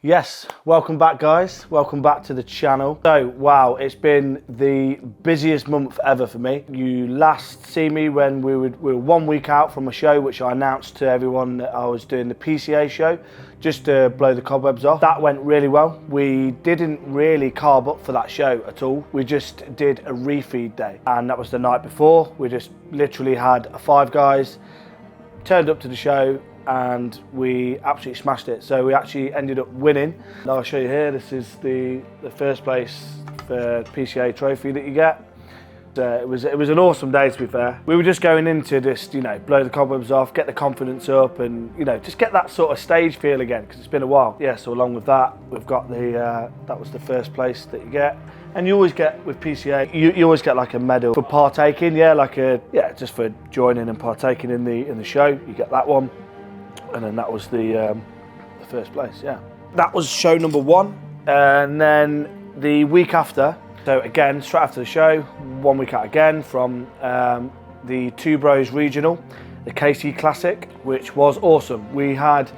Yes, welcome back guys, welcome back to the channel. So, wow, it's been the busiest month ever for me. You last see me when we were 1 week out from a show which I announced to everyone that I was doing the PCA show, just to blow the cobwebs off. That went really well. We didn't really carb up for that show at all. We just did a refeed day, and that was the night before. We just literally had 5 guys, turned up to the show, and we absolutely smashed it. So we actually ended up winning. Now I'll show you here, this is the first place for PCA trophy that you get. It was an awesome day, to be fair. We were just going into just, blow the cobwebs off, get the confidence up, and just get that sort of stage feel again, because it's been a while. Yeah, so along with that, we've got that was the first place that you get. And you always get, with PCA, you always get like a medal for partaking, just for joining and partaking in the show. You get that one. And then that was the first place, yeah. That was show number 1. And then the week after, so again, straight after the show, 1 week out again from the Two Bros Regional, the KC Classic, which was awesome. We had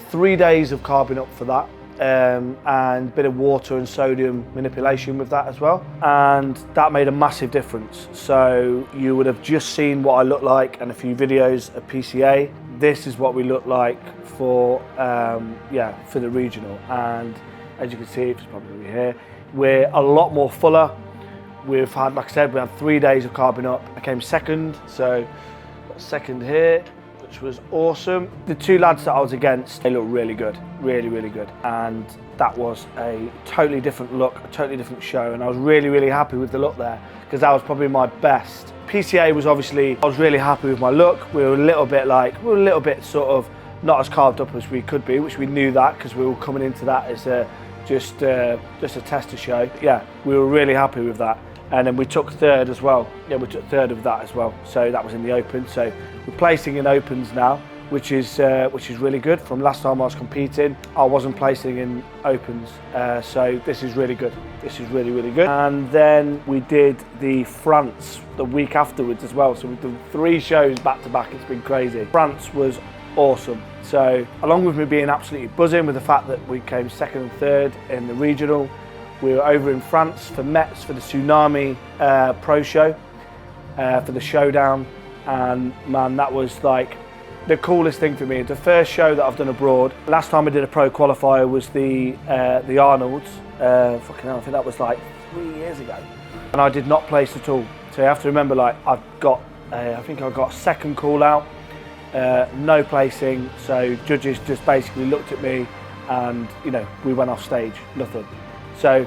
3 days of carbing up for that, and a bit of water and sodium manipulation with that as well. And that made a massive difference. So you would have just seen what I look like and a few videos of PCA. This is what we look like for the regional, and as you can see, it's probably here, we're a lot more fuller. We've had, like I said, we had 3 days of carbing up. I came second, so got second here, which was awesome. The 2 lads that I was against, they looked really good, really good, and that was a totally different look, a totally different show, and I was really happy with the look there, because that was probably my best. PCA was obviously, I was really happy with my look. We were a little bit sort of not as carved up as we could be, which we knew that because we were coming into that as just a tester show. Yeah, we were really happy with that. And then we took third as well. Yeah, we took third of that as well. So that was in the Open. So we're placing in Opens now, which is really good. From last time I was competing, I wasn't placing in Opens, so this is really good. This is really good. And then we did the France the week afterwards as well. So we've done 3 shows back to back. It's been crazy. France was awesome. So along with me being absolutely buzzing with the fact that we came second and third in the regional, we were over in France for Metz for the Tsunami Pro Show, for the showdown, and man, that was like the coolest thing for me. The first show that I've done abroad. Last time I did a pro qualifier was the Arnolds. Fucking hell, I think that was like 3 years ago. And I did not place at all. So you have to remember, like, I think I got second call out, no placing. So judges just basically looked at me and, we went off stage, nothing. So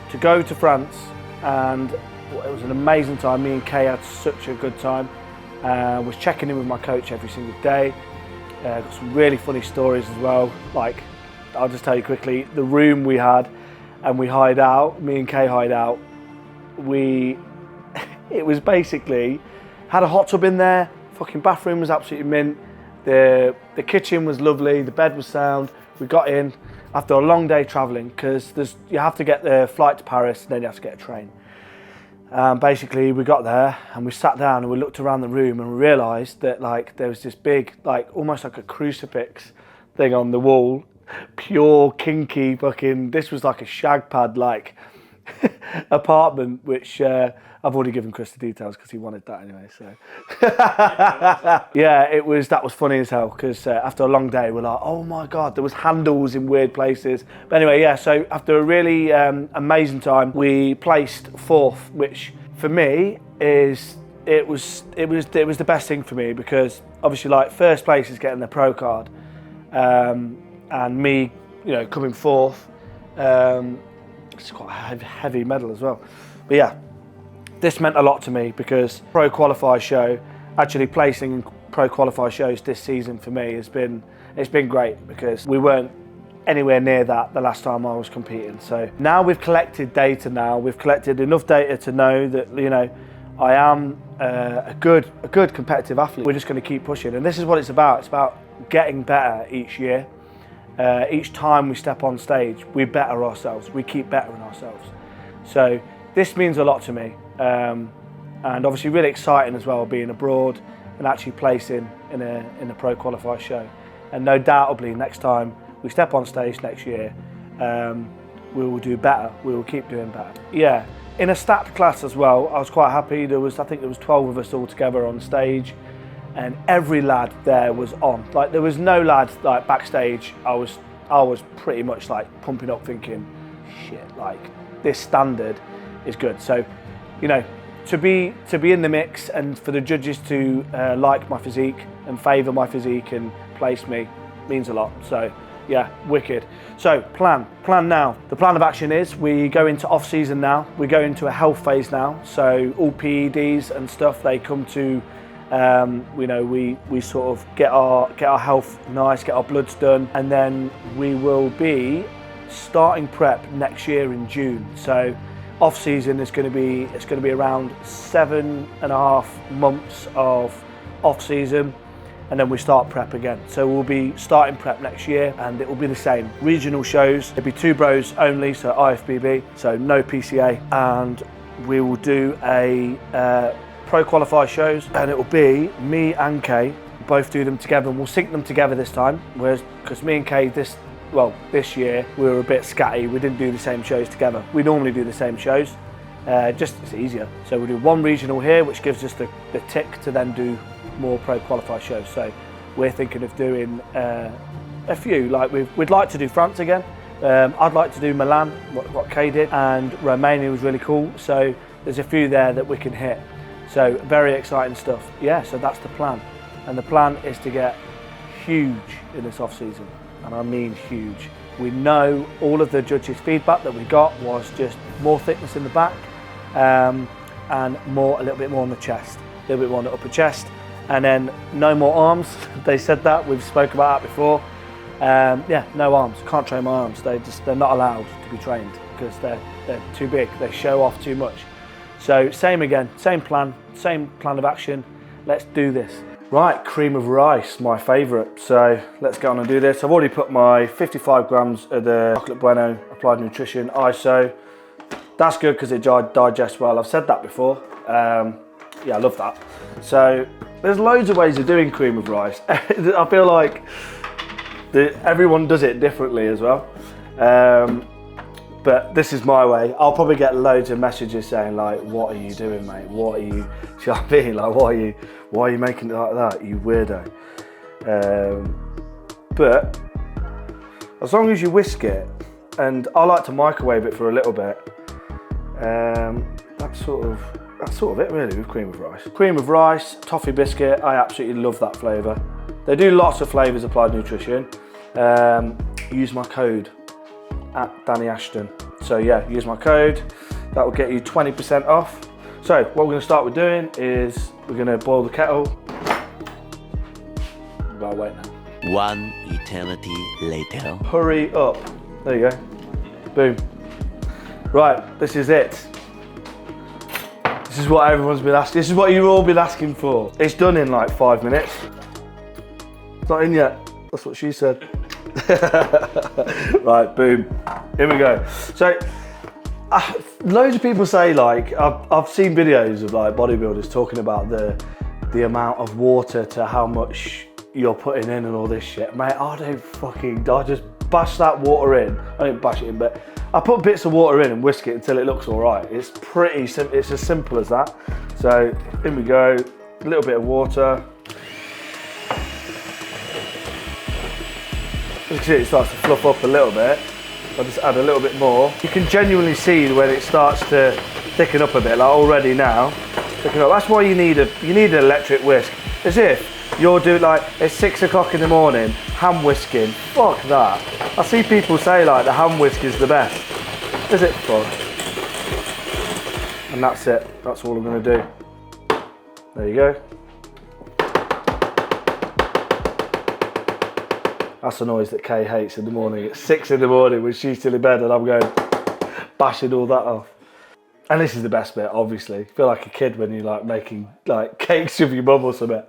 to go to France, and it was an amazing time. Me and Kay had such a good time. Was checking in with my coach every single day. Got some really funny stories as well. Like, I'll just tell you quickly, the room we had and we hired out, me and Kay hired out, it was basically, had a hot tub in there, fucking bathroom was absolutely mint, the kitchen was lovely, the bed was sound. We got in after a long day travelling, because you have to get the flight to Paris and then you have to get a train. Basically, we got there and we sat down and we looked around the room and we realised that there was this big, almost like a crucifix thing on the wall, pure kinky fucking. This was like a shag pad apartment, which I've already given Chris the details because he wanted that anyway. So yeah, that was funny as hell, because after a long day we're like, oh my god, there was handles in weird places. But anyway, yeah, so after a really amazing time, we placed 4th, which for me it was the best thing for me, because obviously first place is getting the pro card, and me coming 4th, it's quite a heavy medal as well. But yeah, this meant a lot to me, because pro qualifier show, actually placing in pro qualifier shows this season for me it's been great, because we weren't anywhere near that the last time I was competing. So now we've collected data. We've collected enough data to know that I am a good competitive athlete. We're just going to keep pushing, and this is what it's about. It's about getting better each year. Each time we step on stage, we better ourselves. We keep bettering ourselves. So this means a lot to me, and obviously really exciting as well, being abroad and actually placing in a pro qualifier show. And no doubtably next time we step on stage next year, we will do better. We will keep doing better. Yeah, in a stacked class as well. I was quite happy. I think there was 12 of us all together on stage, and every lad there was on. Like there was no lad like backstage. I was pretty much like pumping up, thinking, shit, like this standard is good. So, you know, to be in the mix and for the judges to like my physique and favour my physique and place me means a lot. So yeah, wicked. So plan now. The plan of action is we go into off season now. We go into a health phase now. So all PEDs and stuff, they come to, you know, we sort of get our health nice, get our bloods done, and then we will be starting prep next year in June. So off season is going to be around 7.5 months of off season, and then we start prep again. So we'll be starting prep next year, and it will be the same. Regional shows, it'll be 2 bros only, so IFBB, so no PCA, and we will do a pro qualify shows, and it will be me and Kay both do them together, and we'll sync them together this time. Whereas, because me and Kay this year we were a bit scatty, we didn't do the same shows together. We normally do the same shows, just it's easier. So we'll do 1 regional here, which gives us the tick to then do more pro qualify shows. So we're thinking of doing a few, like we'd like to do France again. I'd like to do Milan, what Kay did, and Romania was really cool. So there's a few there that we can hit. So very exciting stuff. Yeah, so that's the plan. And the plan is to get huge in this off season. And I mean huge. We know all of the judges' feedback that we got was just more thickness in the back, and a little bit more on the chest, a little bit more on the upper chest, and then no more arms. They said that, we've spoke about that before. Yeah, no arms, can't train my arms. They're not allowed to be trained because they're too big, they show off too much. So same again, same plan of action, let's do this. Right, cream of rice, my favourite. So let's go on and do this. I've already put my 55 grams of the Chocolate Bueno Applied Nutrition ISO. That's good because it digests well. I've said that before. Yeah, I love that. So there's loads of ways of doing cream of rice. I feel like everyone does it differently as well. But this is my way. I'll probably get loads of messages saying like, what are you doing, mate? What are you, do you know what I mean? Like, why are you making it like that, you weirdo? But as long as you whisk it, and I like to microwave it for a little bit, that's sort of it really with cream of rice. Cream of rice, toffee biscuit, I absolutely love that flavour. They do lots of flavours, Applied Nutrition. Use my code at Danny Ashton. So yeah, use my code, that will get you 20% off. So what we're going to start with doing is we're going to boil the kettle. Gotta wait now. 1 eternity later. Hurry up. There you go. Boom. Right, this is it. This is what everyone's been asking. This is what you've all been asking for. It's done in like 5 minutes. It's not in yet. That's what she said. Right, boom. Here we go. So, loads of people say like, I've seen videos of like bodybuilders talking about the amount of water to how much you're putting in and all this shit. Mate, I just bash that water in. I don't bash it in, but I put bits of water in and whisk it until it looks all right. It's pretty simple, it's as simple as that. So, in we go, a little bit of water. You can see it starts to fluff up a little bit. I'll just add a little bit more. You can genuinely see when it starts to thicken up a bit, like already now. Thicken up. That's why you need an electric whisk. As if you're doing like, it's 6 o'clock in the morning, hand whisking. Fuck that. I see people say like the hand whisk is the best. Is it? Fuck. And that's it. That's all I'm gonna do. There you go. That's the noise that Kay hates in the morning. It's 6 in the morning when she's still in bed and I'm going bashing all that off. And this is the best bit, obviously. You feel like a kid when you're like making like cakes with your mum or something.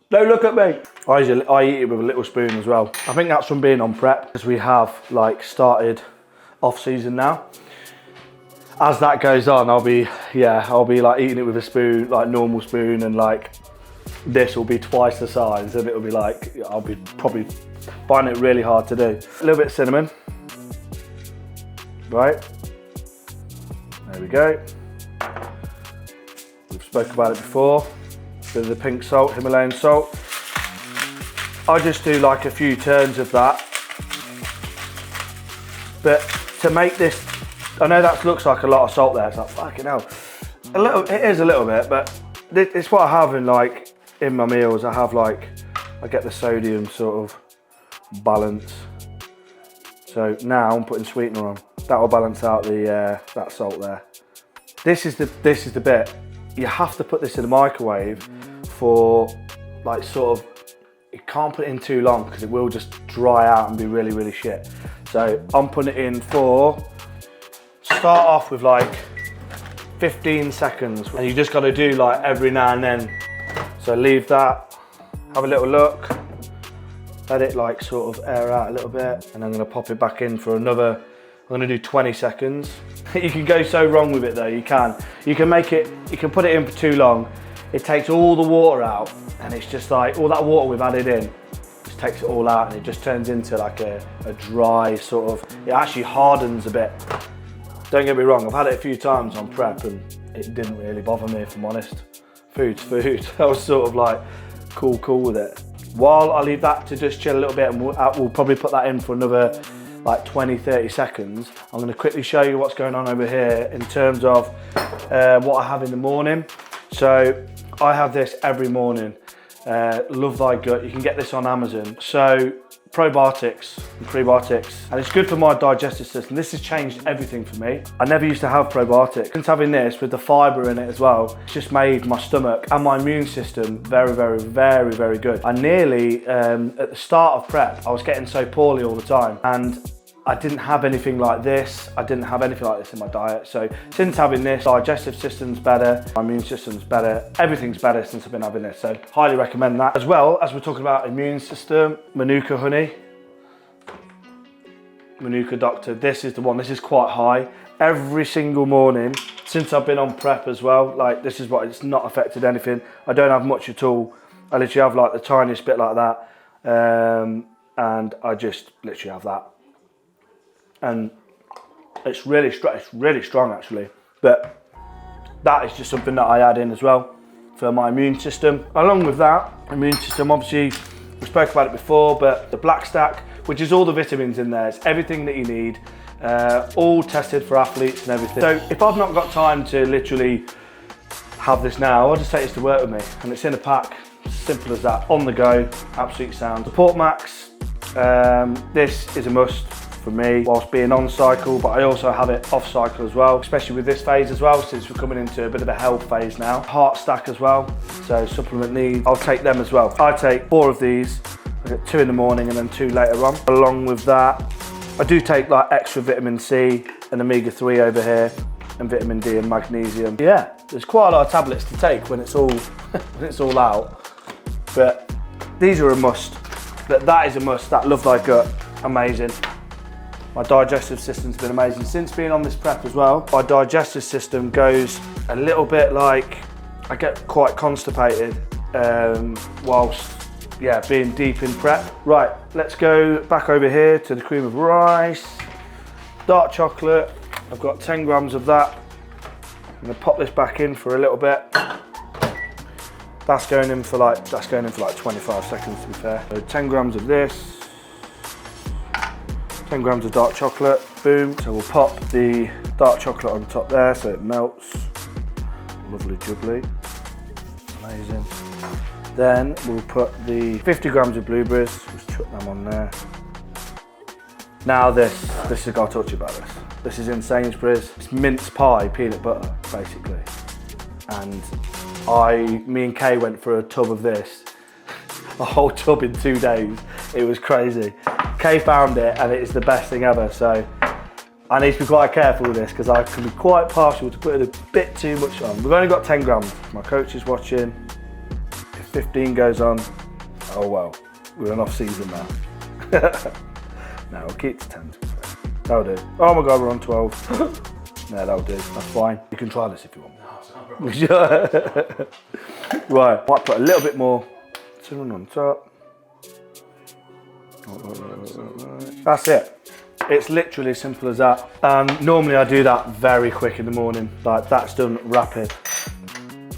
Don't look at me. I eat it with a little spoon as well. I think that's from being on prep, because we have like started off season now. As that goes on, I'll be like eating it with a spoon, like normal spoon, and like this will be twice the size, and it'll be like, I'll be probably find it really hard to do. A little bit of cinnamon. Right. There we go. We've spoke about it before. Bit of the pink salt, Himalayan salt. I just do like a few turns of that. But to make this, I know that looks like a lot of salt there. It's like, fucking hell. It is a little bit, but it's what I have in my meals. I get the sodium sort of balance. So now I'm putting sweetener on. That will balance out that salt there. This is the bit. You have to put this in the microwave for you can't put it in too long because it will just dry out and be really, really shit. So I'm putting it in start off with 15 seconds. And you just got to do every now and then. So leave that, have a little look, let it sort of air out a little bit, and I'm going to pop it back in for another, I'm going to do 20 seconds. You can go so wrong with it though, you can put it in for too long, it takes all the water out, and it's just all that water we've added in, just takes it all out, and it just turns into a dry sort of, it actually hardens a bit. Don't get me wrong, I've had it a few times on prep and it didn't really bother me, if I'm honest. Food's food. I was sort of cool with it. While I leave that to just chill a little bit, and we'll probably put that in for another 20-30 seconds, I'm going to quickly show you what's going on over here in terms of what I have in the morning. So I have this every morning, Love Thy Gut. You can get this on Amazon. So probiotics and prebiotics, and it's good for my digestive system. This has changed everything for me. I never used to have probiotics. Since having this with the fibre in it as well, it's just made my stomach and my immune system very, very, very, very good. I nearly, at the start of prep, I was getting so poorly all the time, and I didn't have anything like this. I didn't have anything like this in my diet. So since having this, digestive system's better, my immune system's better, everything's better since I've been having this. So highly recommend that. As well as we're talking about immune system, Manuka honey, Manuka Doctor, this is the one. This is quite high. Every single morning since I've been on prep as well, this is what, it's not affected anything. I don't have much at all. I literally have the tiniest bit like that. And I just literally have that. And it's really strong actually, but that is just something that I add in as well for my immune system. Along with that immune system, obviously we spoke about it before, but the Black Stack, which is all the vitamins in there, it's everything that you need, all tested for athletes and everything. So if I've not got time to literally have this now, I'll just take this to work with me, and it's in a pack, simple as that, on the go, absolute sound. Support Max, this is a must for me whilst being on cycle, but I also have it off cycle as well, especially with this phase as well, since we're coming into a bit of a health phase now. Heart Stack as well, so supplement needs, I'll take them as well. I take 4 of these, I get 2 in the morning and then 2 later on. Along with that, I do take extra vitamin C and omega-3 over here, and vitamin D and magnesium. Yeah, there's quite a lot of tablets to take when it's all when it's all out, but these are a must. But that is a must. That Love Thy Gut, amazing. My digestive system's been amazing since being on this prep as well. My digestive system goes a little bit I get quite constipated whilst being deep in prep. Right, let's go back over here to the cream of rice, dark chocolate. I've got 10 grams of that. I'm gonna pop this back in for a little bit. That's going in for 25 seconds to be fair. So 10 grams of this. 10 grams of dark chocolate, boom. So we'll pop the dark chocolate on top there so it melts. Lovely jubbly, amazing. Then we'll put the 50 grams of blueberries, just chuck them on there. Now this is, I'll talk to you about this. This is in Sainsbury's. It's mince pie, peanut butter, basically. And me and Kay went for a tub of this, a whole tub in 2 days. It was crazy. Kay found it and it is the best thing ever, so I need to be quite careful with this because I can be quite partial to putting a bit too much on. We've only got 10 grams. My coach is watching. If 15 goes on, oh well, we're in off season now. No, we'll keep to 10. That'll do. Oh my God, we're on 12. No, that'll do, that's fine. You can try this if you want. No, it's not a problem. Right, might put a little bit more cinnamon on top. That's it. It's literally as simple as that. Normally I do that very quick in the morning, like that's done rapid.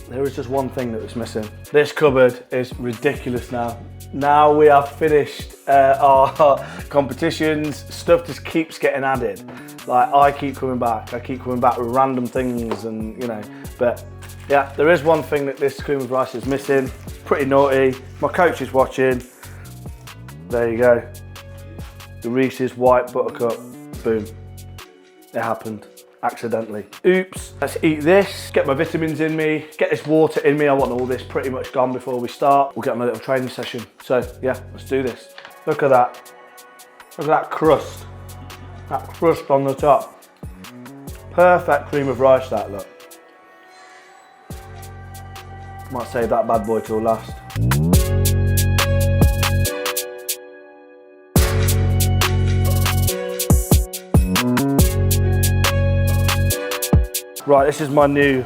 There is just one thing that was missing. This cupboard is ridiculous now. Now we have finished our competitions, stuff just keeps getting added. Like I keep coming back with random things and you know, but yeah, there is one thing that this cream of rice is missing. It's pretty naughty. My coach is watching. There you go. The Reese's White Buttercup, boom. It happened, accidentally. Oops, let's eat this, get my vitamins in me, get this water in me. I want all this pretty much gone before we start. We'll get on a little training session. So yeah, let's do this. Look at that. Look at that crust. That crust on the top. Perfect cream of rice that, look. Might save that bad boy till last. Right, this is my new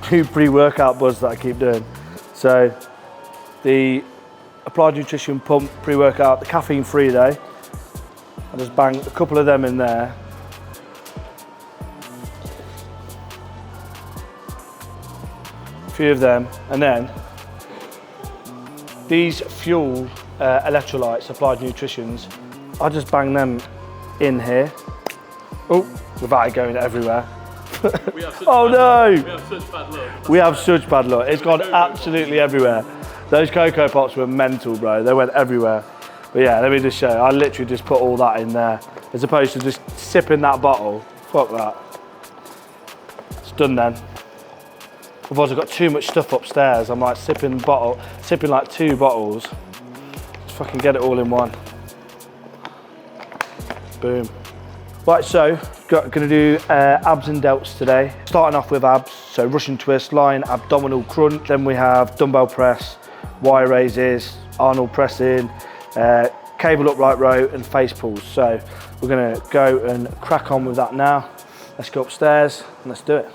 pre-workout buzz that I keep doing. So the Applied Nutrition Pump pre-workout, the caffeine free day. I just bang a couple of them in there. A few of them, and then these fuel electrolytes, Applied Nutritions, I just bang them in here. Oh, without it going everywhere. Oh no! We have such bad luck. We have such bad luck. It's gone absolutely everywhere. Those Cocoa Pops were mental, bro. They went everywhere. But yeah, let me just show you. I literally just put all that in there, as opposed to just sipping that bottle. Fuck that. It's done then. Otherwise I've got too much stuff upstairs. I'm like sipping like 2 bottles. Just fucking get it all in one. Boom. Right, so gonna do abs and delts today. Starting off with abs, so Russian twist, lying abdominal crunch. Then we have dumbbell press, wire raises, Arnold pressing, cable upright row and face pulls. So we're gonna go and crack on with that now. Let's go upstairs and let's do it.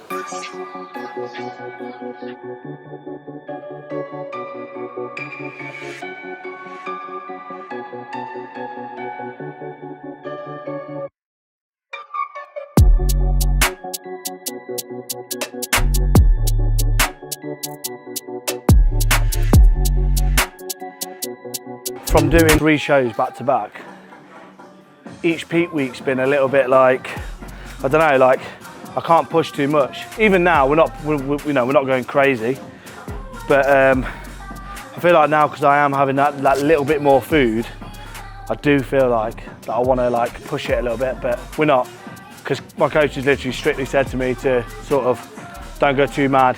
From doing 3 shows back to back, each peak week's been a little bit like, I don't know, like I can't push too much. Even now, we're not going crazy, but I feel like now because I am having that little bit more food, I do feel like that I want to like push it a little bit, but we're not, because my coach has literally strictly said to me to sort of don't go too mad.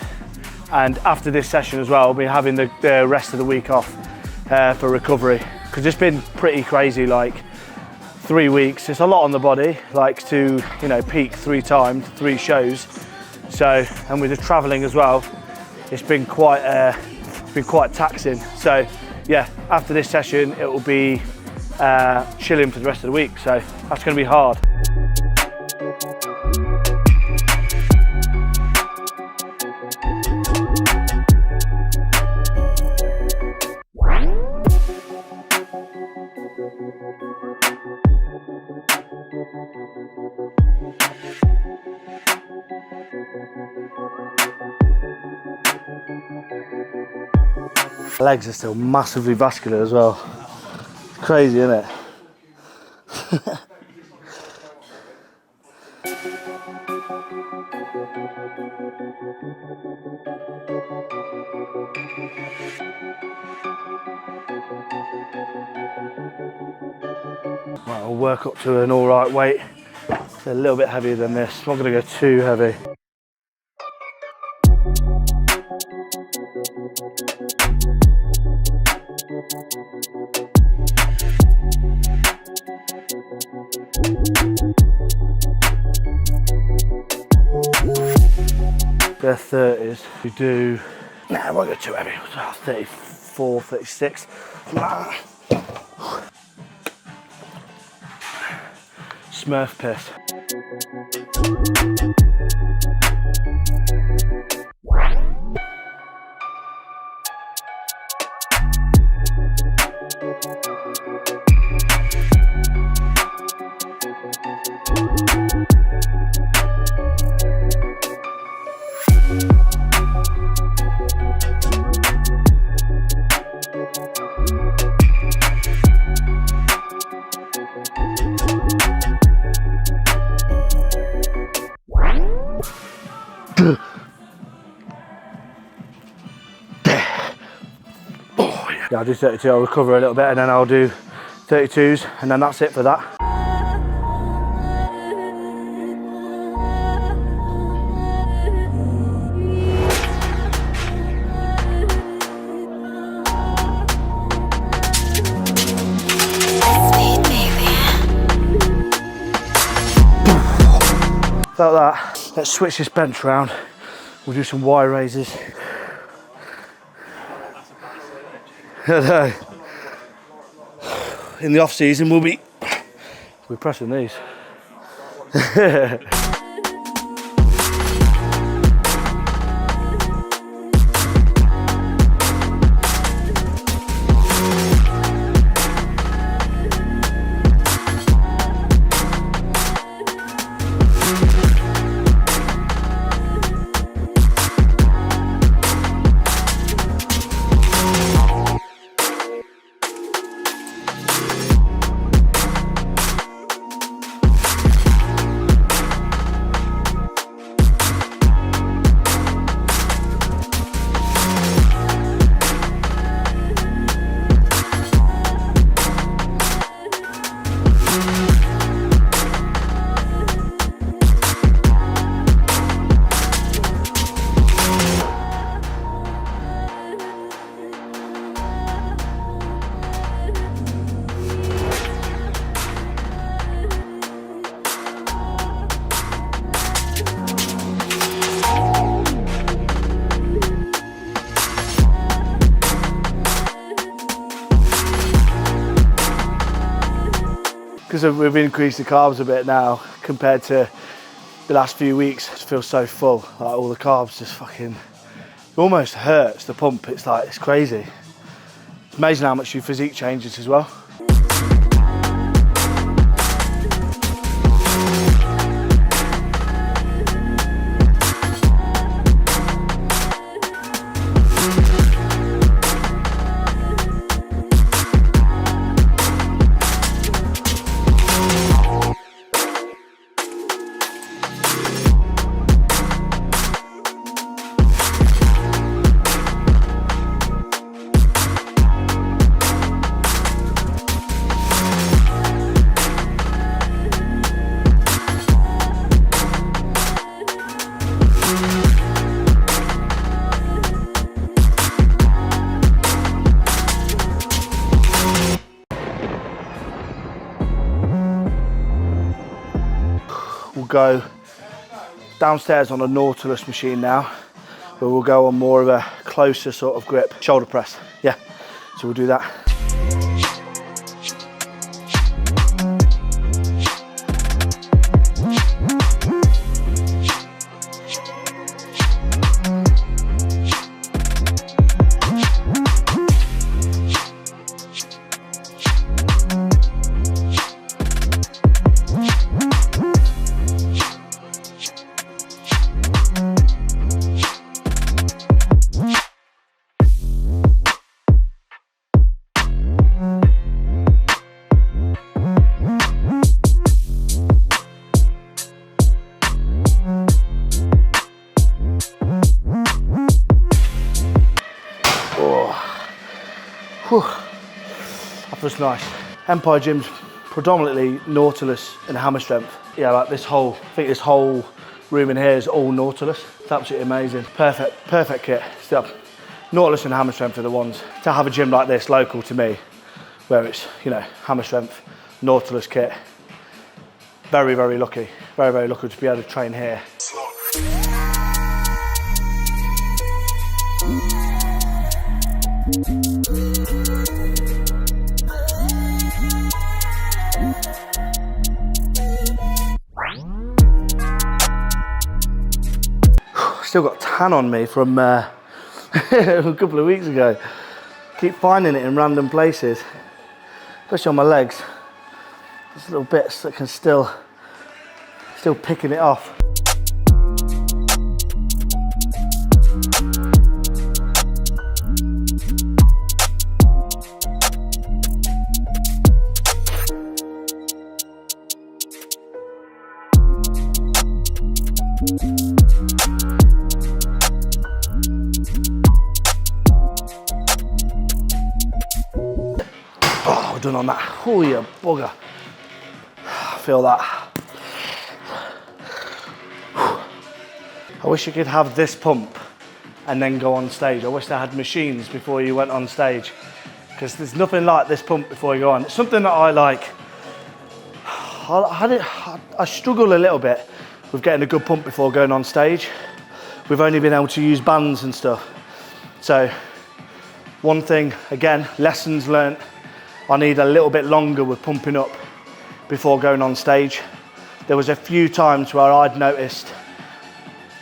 And after this session as well, I'll be having the rest of the week off for recovery, because it's been pretty crazy, like 3 weeks. It's a lot on the body, like to peak 3 times, 3 shows. So, and with the traveling as well, it's been quite taxing. So yeah, after this session, it will be chilling for the rest of the week. So that's going to be hard. Legs are still massively vascular as well. It's crazy, isn't it? Right, I'll work up to an alright weight. It's a little bit heavier than this. I'm not going to go too heavy. They're 30s. We do, nah, I won't go too heavy. 34, 36. Smurf piss. Yeah, I'll do 32, I'll recover a little bit and then I'll do 32s and then that's it for that. Felt that. Let's switch this bench around. We'll do some Y raises. In the off season we're pressing these. Because we've increased the carbs a bit now compared to the last few weeks. It feels so full, like all the carbs just fucking, it almost hurts the pump. It's like, it's crazy. It's amazing how much your physique changes as well. We'll go downstairs on a Nautilus machine now, where we'll go on more of a closer sort of grip, shoulder press. Yeah, so we'll do that. Whew. That feels nice. Empire Gym's predominantly Nautilus and hammer strength. Yeah, like this whole, I think this whole room in here is all Nautilus. It's absolutely amazing. Perfect kit. Still, Nautilus and hammer strength are the ones. To have a gym like this local to me, where it's, you know, hammer strength, Nautilus kit. Very, very lucky. Very, very lucky to be able to train here. Still got tan on me from a couple of weeks ago. Keep finding it in random places, especially on my legs. There's little bits that can still Still picking it off. Oh, we're done on that. Oh, you bugger. I feel that. I wish you could have this pump and then go on stage. I wish they had machines before you went on stage, because there's nothing like this pump before you go on. It's something that I like. I struggle a little bit with getting a good pump before going on stage. We've only been able to use bands and stuff. So one thing, again, lessons learnt, I need a little bit longer with pumping up before going on stage. There was a few times where I'd noticed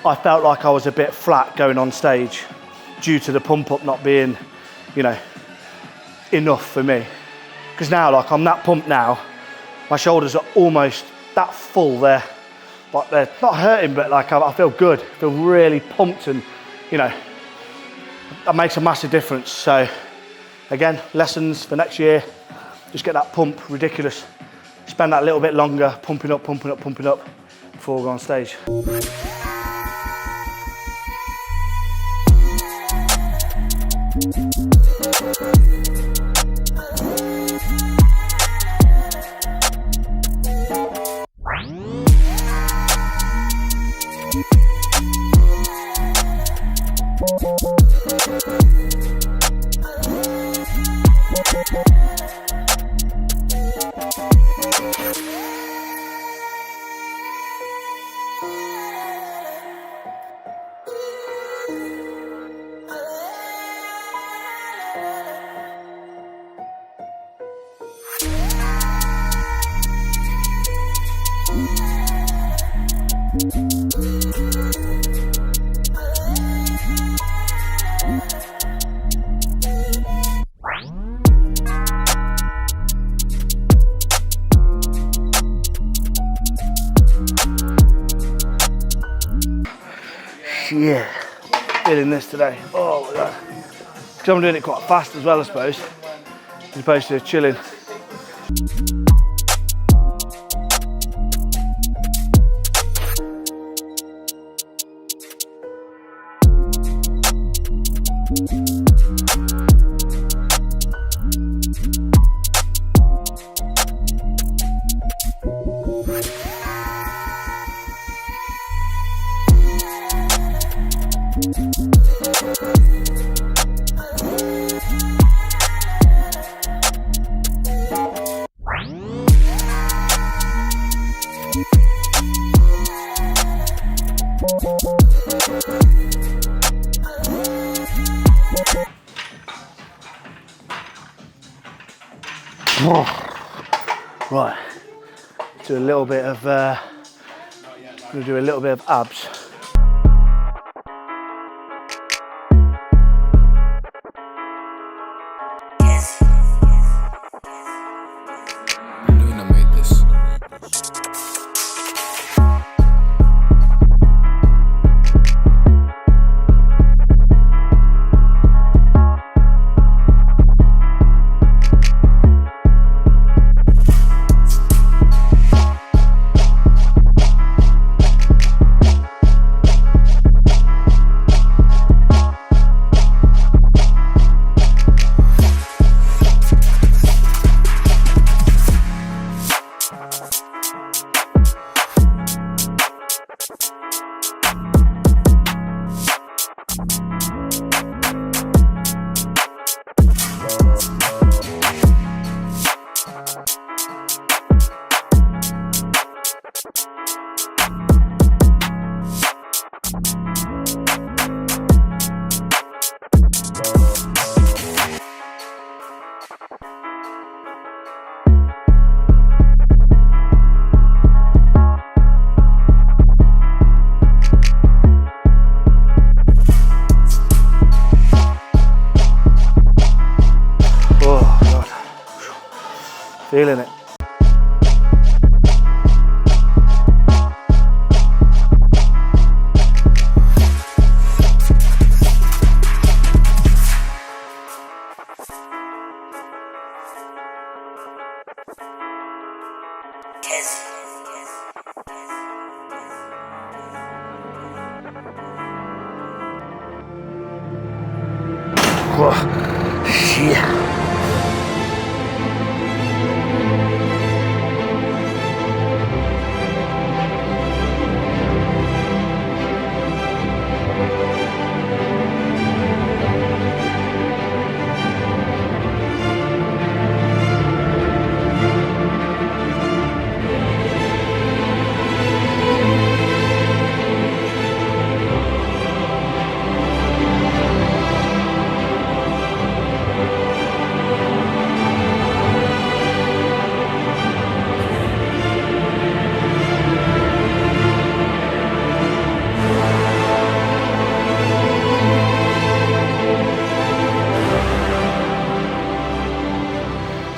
I felt like I was a bit flat going on stage due to the pump up not being, you know, enough for me. Because now, like, I'm that pumped now, my shoulders are almost that full there. But they're not hurting, but like I feel good. I feel really pumped, and you know, that makes a massive difference. So again, lessons for next year, just get that pump ridiculous. Spend that little bit longer pumping up before we go on stage. Yeah, feeling this today. Oh my God. Because I'm doing it quite fast as well, I suppose, as opposed to chilling. Right, do a little bit of, I'm going to do a little bit of abs. Feeling it. Yeah.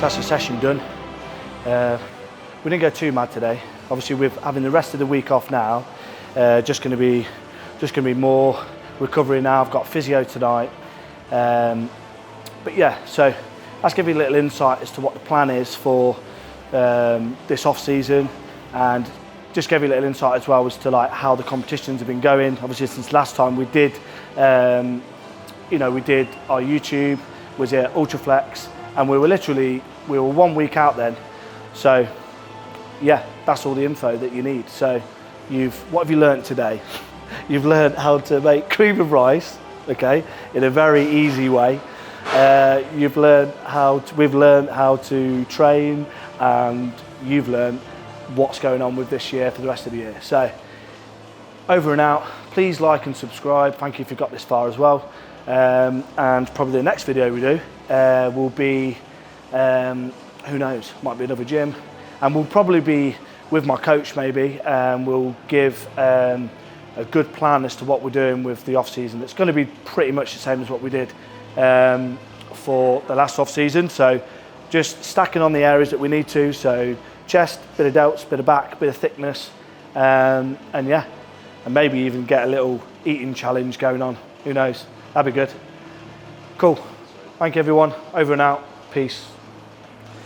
That's the session done. We didn't go too mad today. Obviously, with having the rest of the week off now, just going to be more recovery now. I've got physio tonight, but yeah. So let's give you a little insight as to what the plan is for this off season, and just give you a little insight as well as to like how the competitions have been going. Obviously, since last time we did, we did our YouTube, was it Ultraflex, and we were 1 week out then. So yeah, that's all the info that you need. So what have you learned today? You've learned how to make cream of rice, okay, in a very easy way. We've learned how to train, and you've learned what's going on with this year for the rest of the year. So over and out. Please like and subscribe. Thank you if you got this far as well. And probably the next video we do will be, who knows, might be another gym, and we'll probably be with my coach maybe, and we'll give a good plan as to what we're doing with the off season. It's going to be pretty much the same as what we did for the last off season. So just stacking on the areas that we need to. So chest, bit of delts, bit of back, bit of thickness, and yeah, and maybe even get a little eating challenge going on. Who knows? That'd be good. Cool. Thank you everyone. Over and out. Peace.